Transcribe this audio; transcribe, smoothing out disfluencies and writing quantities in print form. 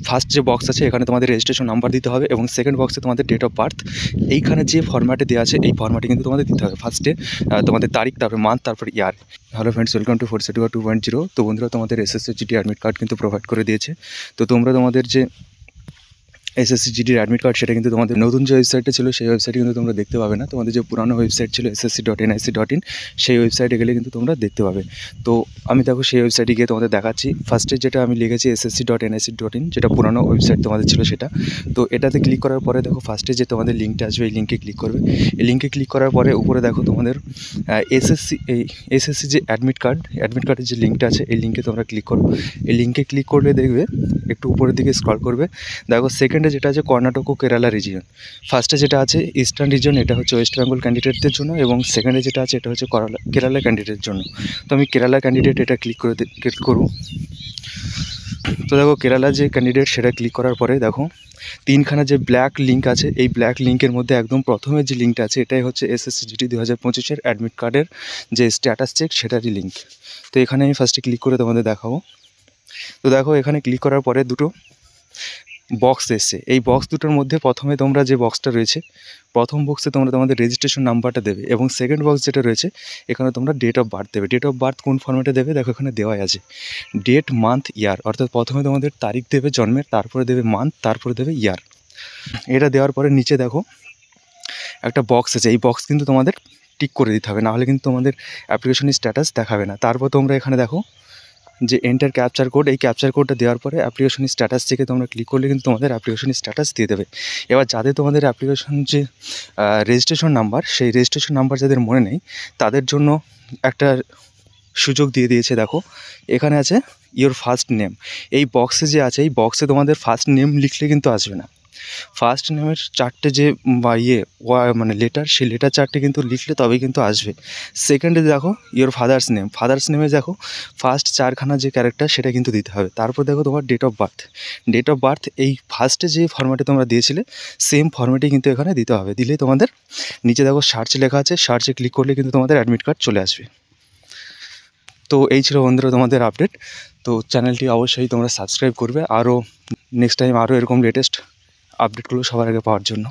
First যে box আছে এখানে তোমাদের রেজিস্ট্রেশন নাম্বার দিতে হবে এবং সেকেন্ড বক্সে তোমাদের ডেট অফ বার্থ এইখানে যে ফরম্যাটে দেওয়া আছে এই ফরম্যাটে কিন্তু তোমাদের দিতে হবে। ফার্স্টে তোমাদের তারিখ, তারপর মান্থ, তারপর year. Hello friends, welcome to force 2.0। তো বন্ধুরা, তোমাদের এসএসসি জিডি অ্যাডমিট কার্ড কিন্তু প্রোভাইড করে দিয়েছে। তো তোমরা তোমাদের যে এসএসসি জিডির অ্যাডমিট কার্ড সেটা কিন্তু তোমাদের নতুন যে ওয়েবসাইটটা ছিল সেই ওয়েবসাইটে কিন্তু তোমরা দেখতে পাবে না। তোমাদের যে পুরানো ওয়েবসাইট ছিল ssc.nic.in সেই ওয়েবসাইটে গেলে কিন্তু তোমরা দেখতে পাবে। তো আমি দেখো সেই ওয়েবসাইটে গিয়ে তোমাদের দেখাচ্ছি। ফার্স্টে যেটা আমি লিখেছি ssc.nic.in, যেটা পুরানো ওয়েবসাইট তোমাদের ছিল সেটা। তো এটাতে ক্লিক করার পরে দেখো ফার্স্টে যে তোমাদের লিঙ্কটা আসবে এই লিঙ্কে ক্লিক করবে। এই লিঙ্কে ক্লিক করার পরে উপরে দেখো তোমাদের এসএসসি যে অ্যাডমিট কার্ডের যে লিঙ্কটা আছে এই লিঙ্কে তোমরা ক্লিক করো। এই লিঙ্কে ক্লিক করলে দেখবে একটু উপরের দিকে স্ক্রল করবে, দেখো সেকেন্ডে যেটা আছে কর্ণাটক ও কেরালা রিজিয়ন। ফার্স্টে যেটা আছে ইস্টার্ন রিজন, এটা হচ্ছে ওয়েস্ট বেঙ্গল ক্যান্ডিডেটদের জন্য, এবং সেকেন্ডে যেটা আছে এটা হচ্ছে কেরালা ক্যান্ডিডেটের জন্য। তো আমি কেরালা ক্যান্ডিডেট এটা ক্লিক করব। তো দেখো কেরালা যে ক্যান্ডিডেট সেটা ক্লিক করার পরে দেখো তিনখানা যে ব্ল্যাক লিঙ্ক আছে এই ব্ল্যাক লিঙ্কের মধ্যে একদম প্রথমে যে লিঙ্কটা আছে এটাই হচ্ছে এসএসসি জিডি 2025-এর অ্যাডমিট কার্ডের যে স্ট্যাটাস চেক সেটারই লিঙ্ক। তো এখানে আমি ফার্স্টে ক্লিক করে তোমাদের দেখাবো। তো দেখো এখানে ক্লিক করার পরে দুটো বক্স এসছে। এই বক্স দুটোর মধ্যে প্রথমে তোমরা যে বক্সটা রয়েছে প্রথম বক্সে তোমরা তোমাদের রেজিস্ট্রেশন নাম্বারটা দেবে, এবং সেকেন্ড বক্স যেটা রয়েছে এখানে তোমরা ডেট অফ বার্থ দেবে। ডেট অফ বার্থ কোন ফর্মেটে দেবে দেখো এখানে দেওয়াই আছে, ডেট, মান্থ, ইয়ার। অর্থাৎ প্রথমে তোমাদের তারিখ দেবে জন্মের, তারপরে দেবে মান্থ, তারপরে দেবে ইয়ার। এটা দেওয়ার পরে নিচে দেখো একটা বক্স আছে, এই বক্স কিন্তু তোমাদের টিক করে দিতে হবে, নাহলে কিন্তু তোমাদের অ্যাপ্লিকেশনের স্ট্যাটাস দেখাবে না। তারপর তোমরা এখানে দেখো যে এন্টার ক্যাপচার কোড, এই ক্যাপচার কোডটা দেওয়ার পরে অ্যাপ্লিকেশন স্ট্যাটাস থেকে তোমরা ক্লিক করলে কিন্তু তোমাদের অ্যাপ্লিকেশন স্ট্যাটাস দিয়ে দেবে। এবার যাদের তোমাদের অ্যাপ্লিকেশন যে রেজিস্ট্রেশন নাম্বার, সেই রেজিস্ট্রেশন নাম্বার যাদের মনে নেই তাদের জন্য একটা সুযোগ দিয়ে দিয়েছে। দেখো এখানে আছে ইওর ফার্স্ট নেম, এই বক্সে যে আছে এই বক্সে তোমাদের ফার্স্ট নেম লিখলে কিন্তু আসবে না। ফার্স্ট নেমের চারটে যে মানে লেটার, সেই লেটার চারটে কিন্তু লিখলে তবেই কিন্তু আসবে। সেকেন্ডে দেখো ইওর ফাদার্স নেম, ফাদার্স নেমে দেখো ফার্স্ট চারখানা যে ক্যারেক্টার সেটা কিন্তু দিতে হবে। তারপর দেখো তোমার date of birth, date of birth এই ফার্স্টে যে ফর্ম্যাটে তোমরা দিয়েছিলে সেম ফর্ম্যাটেই কিন্তু এখানে দিতে হবে। দিলে তোমাদের নিচে দেখো সার্চ লেখা আছে, সার্চে ক্লিক করলে কিন্তু তোমাদের অ্যাডমিট কার্ড চলে আসবে। তো এই ছিল বন্ধুরা তোমাদের আপডেট। তো চ্যানেলটি অবশ্যই তোমরা সাবস্ক্রাইব করবে আরও নেক্সট টাইম আরও এরকম লেটেস্ট আপডেটগুলো সবার আগে পাওয়ার জন্য।